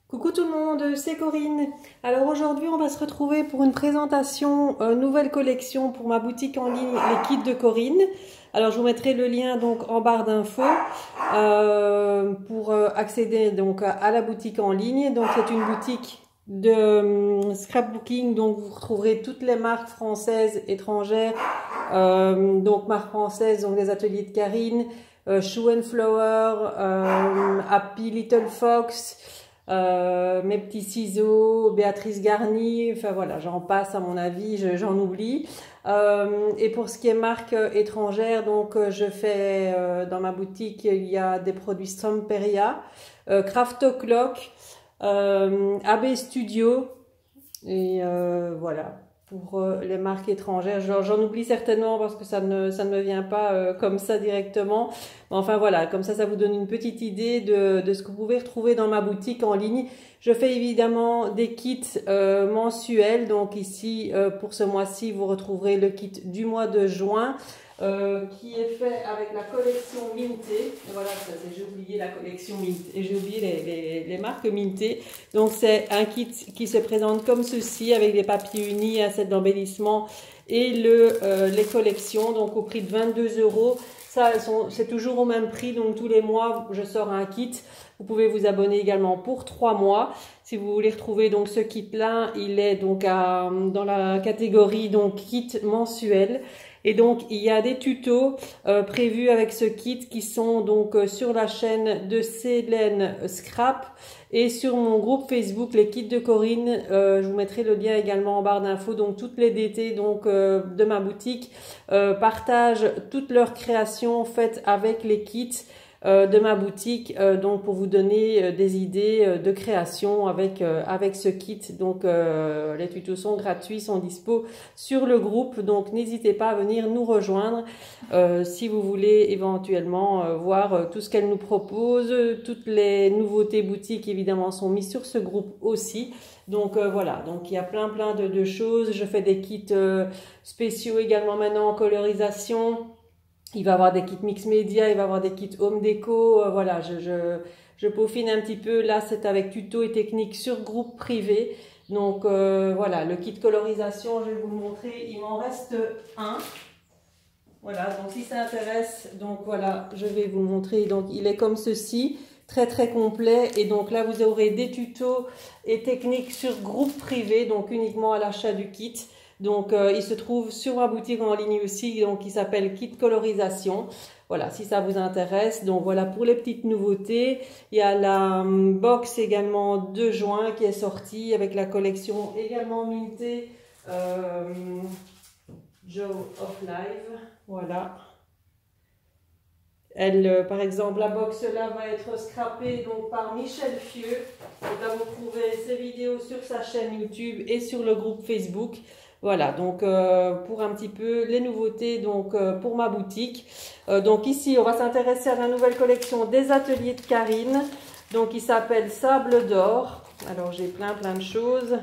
Coucou tout le monde, c'est Corinne. Alors aujourd'hui on va se retrouver pour une présentation nouvelle collection pour ma boutique en ligne Les Kits de Corinne. Alors je vous mettrai le lien donc en barre d'infos pour accéder donc à la boutique en ligne. Donc c'est une boutique de scrapbooking, donc vous retrouverez toutes les marques françaises, étrangères, donc marques françaises, donc les ateliers de Karine, Shoe and Flower, Happy Little Fox, mes petits ciseaux, Béatrice Garni, enfin voilà, j'en passe à mon avis, j'en oublie. Et pour ce qui est marque étrangère, donc je fais dans ma boutique, il y a des produits Strumperia, Craft O'Clock, AB Studio, et voilà. Pour les marques étrangères, j'en oublie certainement parce que ça ne me vient pas comme ça directement. Mais enfin voilà, comme ça vous donne une petite idée de ce que vous pouvez retrouver dans ma boutique en ligne. Je fais évidemment des kits mensuels. Donc ici, pour ce mois-ci, vous retrouverez le kit du mois de juin. Qui est fait avec la collection Minté. Voilà, j'ai oublié la collection Minté et j'ai oublié les marques Minté. Donc c'est un kit qui se présente comme ceci avec des papiers unis, un set d'embellissement et les collections, donc au prix de 22 €. Ça, c'est toujours au même prix, donc tous les mois je sors un kit. Vous pouvez vous abonner également pour 3 mois. Si vous voulez retrouver donc ce kit là, il est donc dans la catégorie donc kit mensuel. Et donc il y a des tutos prévus avec ce kit qui sont donc sur la chaîne de Célène Scrap et sur mon groupe Facebook Les Kits de Corinne. Je vous mettrai le lien également en barre d'infos. Donc toutes les DT donc de ma boutique partagent toutes leurs créations faites avec les kits de ma boutique, donc pour vous donner des idées de création avec ce kit. Donc les tutos sont gratuits, sont dispo sur le groupe, donc n'hésitez pas à venir nous rejoindre si vous voulez éventuellement voir tout ce qu'elle nous propose. Toutes les nouveautés boutiques évidemment sont mises sur ce groupe aussi. Donc voilà, donc il y a plein de choses. Je fais des kits spéciaux également maintenant en colorisation. Il va y avoir des kits mix média, il va y avoir des kits home déco, voilà, je peaufine un petit peu. Là, c'est avec tuto et technique sur groupe privé. Donc voilà, le kit colorisation, je vais vous le montrer, il m'en reste un. Voilà, donc si ça intéresse, donc voilà, je vais vous le montrer. Donc il est comme ceci, très complet. Et donc là, vous aurez des tutos et techniques sur groupe privé, donc uniquement à l'achat du kit. Donc il se trouve sur ma boutique en ligne aussi, donc il s'appelle Kit Colorisation. Voilà, si ça vous intéresse. Donc voilà pour les petites nouveautés. Il y a la box également de juin qui est sortie avec la collection également Minté Joy of Life. Voilà. Elle, par exemple, la box là va être scrappée donc par Michel Fieux. Donc là, vous trouvez ses vidéos sur sa chaîne YouTube et sur le groupe Facebook. Voilà, donc pour un petit peu les nouveautés donc pour ma boutique. Donc ici, on va s'intéresser à la nouvelle collection des ateliers de Karine. Donc il s'appelle Sable d'or. Alors j'ai plein de choses.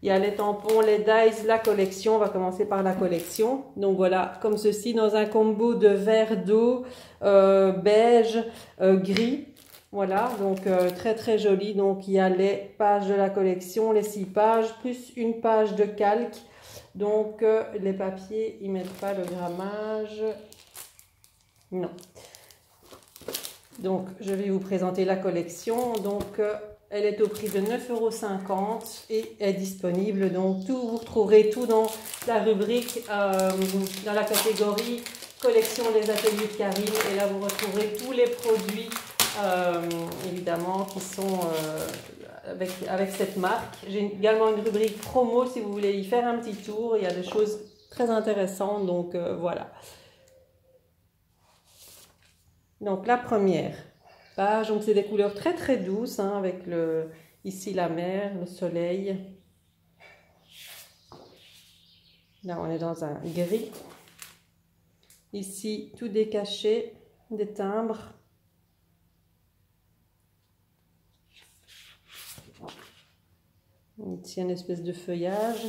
Il y a les tampons, les dies, la collection. On va commencer par la collection. Donc voilà, comme ceci, dans un combo de vert d'eau, beige, gris. Voilà, donc très joli. Donc il y a les pages de la collection, les 6 pages, plus une page de calque. Donc les papiers, ils mettent pas le grammage. Non. Donc je vais vous présenter la collection. Donc elle est au prix de 9,50 € et est disponible. Donc tout, vous retrouverez tout dans la rubrique, dans la catégorie collection des ateliers de Karine. Et là vous retrouverez tous les produits évidemment qui sont avec cette marque. J'ai également une rubrique promo si vous voulez y faire un petit tour. Il y a des choses très intéressantes. Donc voilà. Donc la première page, donc c'est des couleurs très douces, hein, avec ici la mer, le soleil. Là on est dans un gris. Ici tout décaché, des timbres. Ici une espèce de feuillage.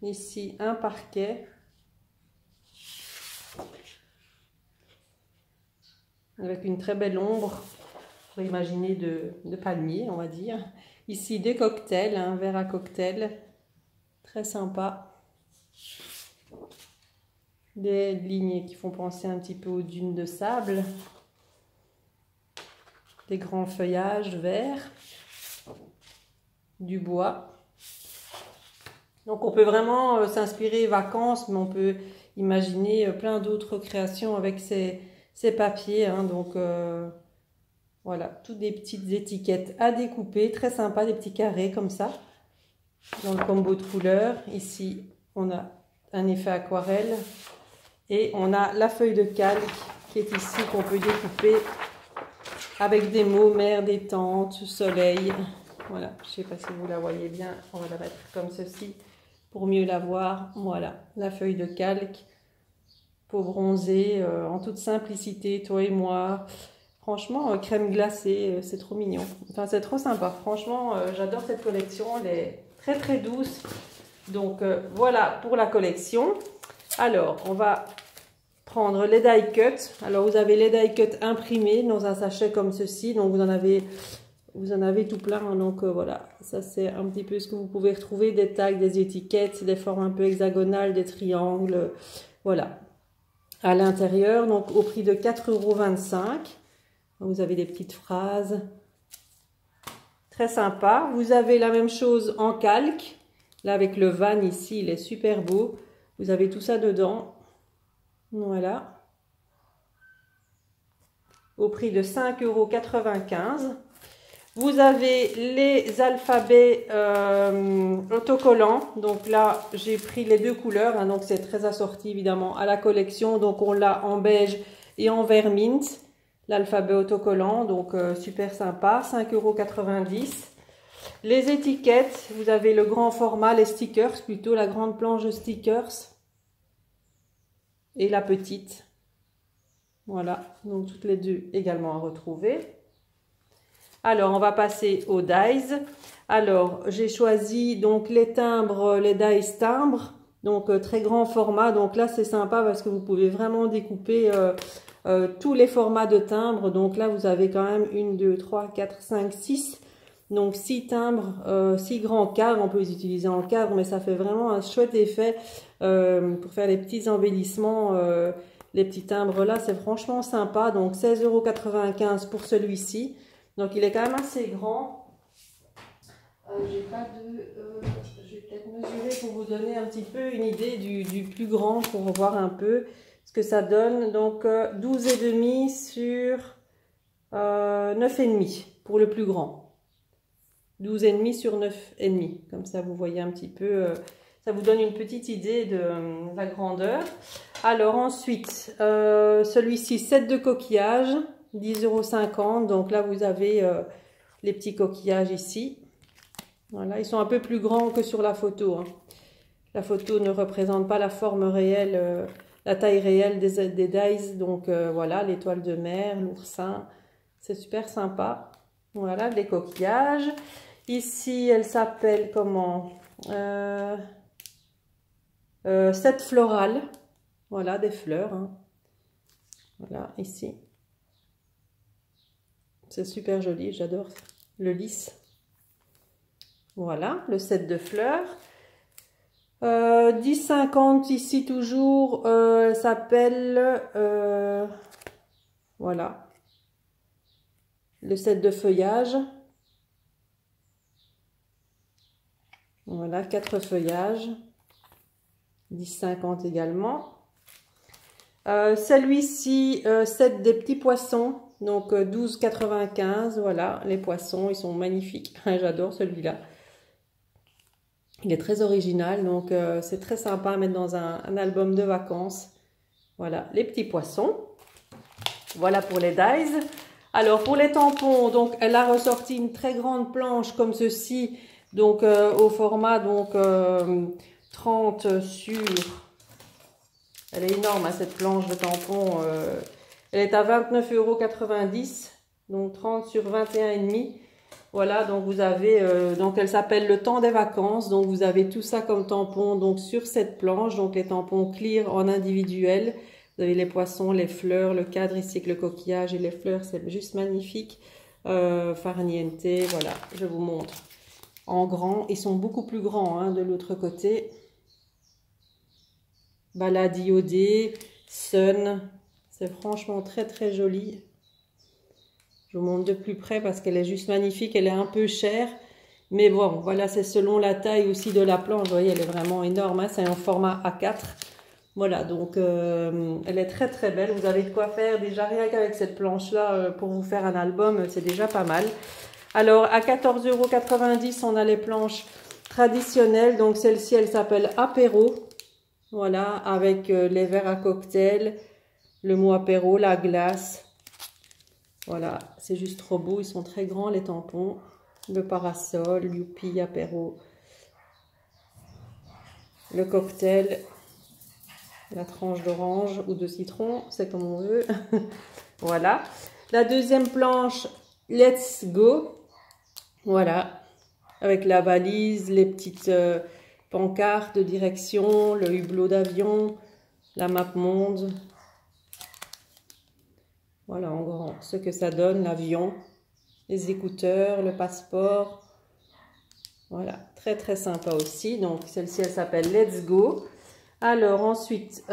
Ici un parquet. Avec une très belle ombre. pour imaginer de palmier, on va dire. Ici, des cocktails, un verre à cocktail, très sympa. Des lignes qui font penser un petit peu aux dunes de sable. Des grands feuillages verts. Du bois. Donc on peut vraiment s'inspirer vacances, mais on peut imaginer plein d'autres créations avec ces papiers. Hein. Donc voilà, toutes des petites étiquettes à découper, très sympa, des petits carrés comme ça, dans le combo de couleurs. Ici, on a un effet aquarelle et on a la feuille de calque qui est ici, qu'on peut découper avec des mots, mer, détente, soleil. Voilà, je ne sais pas si vous la voyez bien, on va la mettre comme ceci pour mieux la voir. Voilà, la feuille de calque pour bronzer en toute simplicité, toi et moi. Franchement, crème glacée, c'est trop mignon. Enfin, c'est trop sympa. Franchement, j'adore cette collection. Elle est très très douce. Donc voilà pour la collection. Alors, on va prendre les die cuts. Alors, vous avez les die cuts imprimés dans un sachet comme ceci. Donc, vous en avez tout plein. Hein. Donc voilà, ça c'est un petit peu ce que vous pouvez retrouver. Des tags, des étiquettes, des formes un peu hexagonales, des triangles. Voilà. À l'intérieur, donc au prix de 4,25 €. Vous avez des petites phrases. Très sympa. Vous avez la même chose en calque. Là, avec le van ici, il est super beau. Vous avez tout ça dedans. Voilà. Au prix de 5,95 €. Vous avez les alphabets autocollants. Donc là, j'ai pris les deux couleurs. Hein, donc c'est très assorti évidemment à la collection. Donc on l'a en beige et en vert mint. L'alphabet autocollant. Donc super sympa. 5,90 €. Les étiquettes. Vous avez le grand format, les stickers plutôt. La grande planche de stickers. Et la petite. Voilà. Donc toutes les deux également à retrouver. Alors, on va passer aux dies. Alors, j'ai choisi donc les timbres, les dies timbres, donc très grand format. Donc là, c'est sympa parce que vous pouvez vraiment découper tous les formats de timbres. Donc là, vous avez quand même 1, 2, 3, 4, 5, 6. Donc 6 timbres, 6 grands cadres. On peut les utiliser en cadre, mais ça fait vraiment un chouette effet pour faire les petits embellissements. Les petits timbres là, c'est franchement sympa. Donc 16,95 € pour celui-ci. Donc il est quand même assez grand. Je vais peut-être mesurer pour vous donner un petit peu une idée du plus grand pour voir un peu ce que ça donne. Donc 12,5 sur 9,5 pour le plus grand. 12,5 sur 9,5. Comme ça vous voyez un petit peu, ça vous donne une petite idée de la grandeur. Alors ensuite, celui-ci, set de coquillages. 10,50 €. Donc là, vous avez les petits coquillages ici. Voilà, ils sont un peu plus grands que sur la photo. Hein. La photo ne représente pas la forme réelle, la taille réelle des dies. Donc voilà, l'étoile de mer, l'oursin. C'est super sympa. Voilà, les coquillages. Ici, elle s'appelle comment set floral. Voilà, des fleurs. Hein. Voilà, ici. C'est super joli, j'adore le lys. Voilà, le set de fleurs. 10,50 € ici toujours, s'appelle, voilà, le set de feuillage. Voilà, 4 feuillages. 10,50 € également. Celui-ci, set des petits poissons. Donc 12,95 €, voilà, les poissons, ils sont magnifiques. J'adore celui-là. Il est très original, donc c'est très sympa à mettre dans un album de vacances. Voilà, les petits poissons. Voilà pour les dies. Alors pour les tampons, donc elle a ressorti une très grande planche comme ceci, donc au format donc 30 sur... Elle est énorme hein, cette planche de tampons. Elle est à 29,90 €, donc 30 sur 21,5 €. Voilà, donc vous avez, donc elle s'appelle le temps des vacances. Donc vous avez tout ça comme tampon donc sur cette planche. Donc les tampons clear en individuel. Vous avez les poissons, les fleurs, le cadre ici avec le coquillage et les fleurs, c'est juste magnifique. Farniente, voilà, je vous montre. En grand, ils sont beaucoup plus grands hein, de l'autre côté. Balade iodée, Sun, c'est franchement très très joli. Je vous montre de plus près parce qu'elle est juste magnifique, elle est un peu chère. Mais bon, voilà, c'est selon la taille aussi de la planche. Vous voyez, elle est vraiment énorme, hein, c'est en format A4. Voilà, donc elle est très très belle. Vous avez de quoi faire déjà rien qu'avec cette planche-là pour vous faire un album, c'est déjà pas mal. Alors, à 14,90 €, on a les planches traditionnelles. Donc, celle-ci, elle s'appelle Apéro. Voilà, avec les verres à cocktail, le mot apéro, la glace. Voilà, c'est juste trop beau. Ils sont très grands, les tampons. Le parasol, youpi, apéro. Le cocktail, la tranche d'orange ou de citron, c'est comme on veut. Voilà. La deuxième planche, Let's Go. Voilà, avec la valise, les petites pancartes de direction, le hublot d'avion, la map monde. Voilà en grand ce que ça donne, l'avion, les écouteurs, le passeport. Voilà, très très sympa aussi. Donc celle-ci, elle s'appelle Let's Go. Alors ensuite,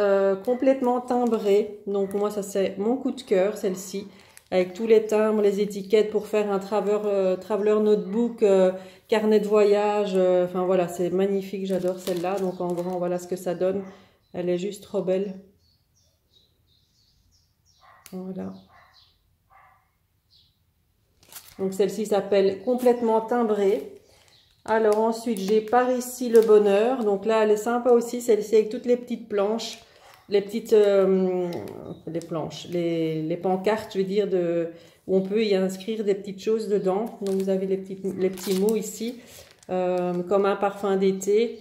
complètement timbrée. Donc moi, ça c'est mon coup de cœur, celle-ci. Avec tous les timbres, les étiquettes pour faire un traveler notebook, carnet de voyage. Enfin voilà, c'est magnifique, j'adore celle-là. Donc en grand, voilà ce que ça donne. Elle est juste trop belle. Voilà. Donc celle-ci s'appelle complètement timbrée. Alors ensuite, j'ai par ici le bonheur. Donc là, elle est sympa aussi, celle-ci avec toutes les petites planches. Les petites les pancartes, je veux dire, où on peut y inscrire des petites choses dedans. Donc vous avez les petits mots ici, comme un parfum d'été.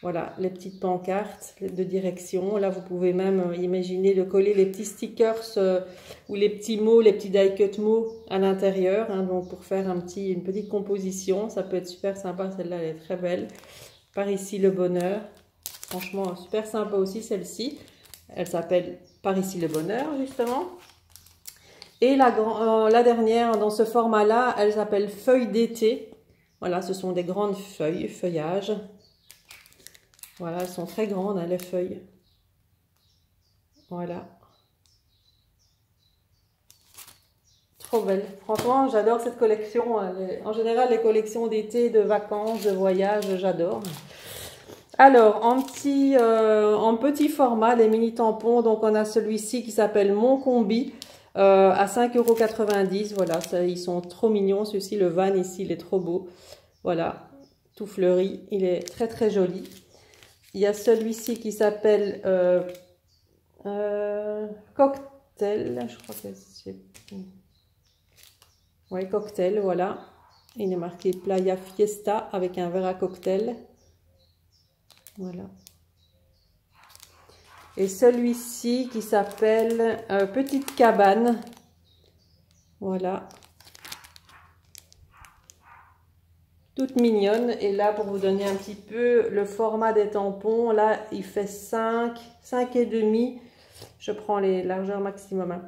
Voilà, les petites pancartes de direction. Là, vous pouvez même imaginer de coller les petits stickers ou les petits mots, les petits die-cut mots à l'intérieur. Hein, donc pour faire une petite composition, ça peut être super sympa. Celle-là, elle est très belle. Par ici, le bonheur. Franchement, super sympa aussi celle-ci. Elle s'appelle Par ici le bonheur, justement. Et la dernière, dans ce format-là, elle s'appelle Feuilles d'été. Voilà, ce sont des grandes feuillages. Voilà, elles sont très grandes, hein, les feuilles. Voilà. Trop belle. Franchement, j'adore cette collection. En général, les collections d'été, de vacances, de voyage, j'adore. Alors, en petit format, les mini tampons, donc on a celui-ci qui s'appelle Mon Combi à 5,90 €. Voilà, ils sont trop mignons. Celui-ci, le van ici, il est trop beau. Voilà, tout fleuri. Il est très très joli. Il y a celui-ci qui s'appelle Cocktail. Je crois que c'est... Oui, Cocktail, voilà. Il est marqué Playa Fiesta avec un verre à cocktail. Voilà. Et celui-ci qui s'appelle Petite Cabane. Voilà. Toute mignonne. Et là, pour vous donner un petit peu le format des tampons, là, il fait 5,5. Je prends les largeurs maximum. Hein.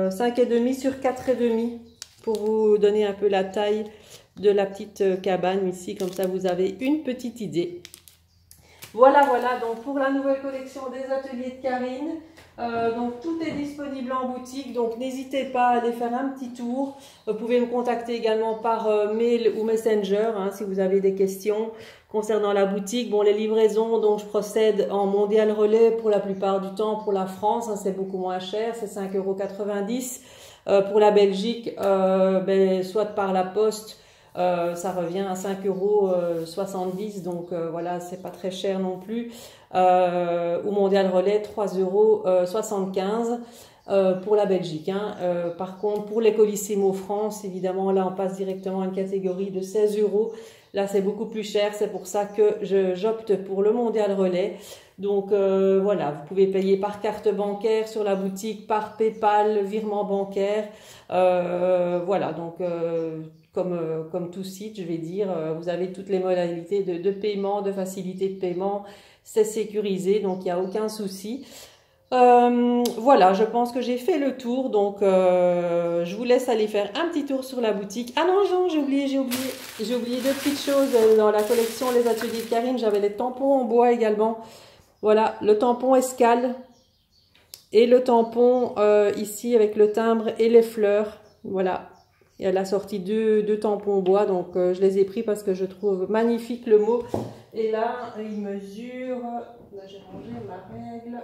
5,5 sur 4,5 pour vous donner un peu la taille de la petite cabane ici. Comme ça, vous avez une petite idée. Voilà, donc pour la nouvelle collection des ateliers de Karine, donc tout est disponible en boutique, donc n'hésitez pas à aller faire un petit tour. Vous pouvez me contacter également par mail ou Messenger hein, si vous avez des questions concernant la boutique. Bon, les livraisons dont je procède en mondial relais pour la plupart du temps pour la France, hein, c'est beaucoup moins cher, c'est 5,90 €. Pour la Belgique, soit par la poste, ça revient à 5,70 €, donc voilà, c'est pas très cher non plus. Ou mondial relais, 3,75 € pour la Belgique. Hein. Par contre, pour les Colissimo France, évidemment, là, on passe directement à une catégorie de 16 €. Là, c'est beaucoup plus cher, c'est pour ça que j'opte pour le mondial relais. Donc voilà, vous pouvez payer par carte bancaire sur la boutique, par PayPal, virement bancaire. Voilà, donc comme tout site, je vais dire, vous avez toutes les modalités de paiement, de facilité de paiement. C'est sécurisé, donc il n'y a aucun souci. Voilà, je pense que j'ai fait le tour, donc je vous laisse aller faire un petit tour sur la boutique. Ah non, Jean, j'ai oublié deux petites choses dans la collection Les Ateliers de Karine. J'avais les tampons en bois également. Voilà, le tampon escale et le tampon ici avec le timbre et les fleurs. Voilà, et elle a sorti deux tampons en bois, donc je les ai pris parce que je trouve magnifique le mot. Et là, il mesure, là j'ai rangé ma règle.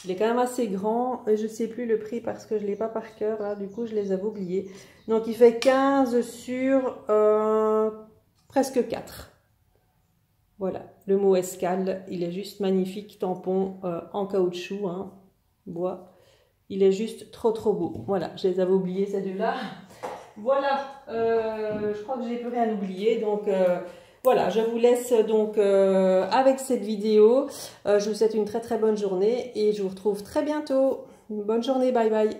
Il est quand même assez grand, et je ne sais plus le prix parce que je ne l'ai pas par cœur, là, du coup je les avais oubliés. Donc il fait 15 sur presque 4. Voilà, le mot escale, il est juste magnifique, tampon en caoutchouc, hein, bois. Il est juste trop beau. Voilà, je les avais oubliés ces deux-là. Voilà, je crois que j'ai plus rien oublié, donc... voilà, je vous laisse donc avec cette vidéo. Je vous souhaite une très bonne journée et je vous retrouve très bientôt. Bonne journée, bye bye.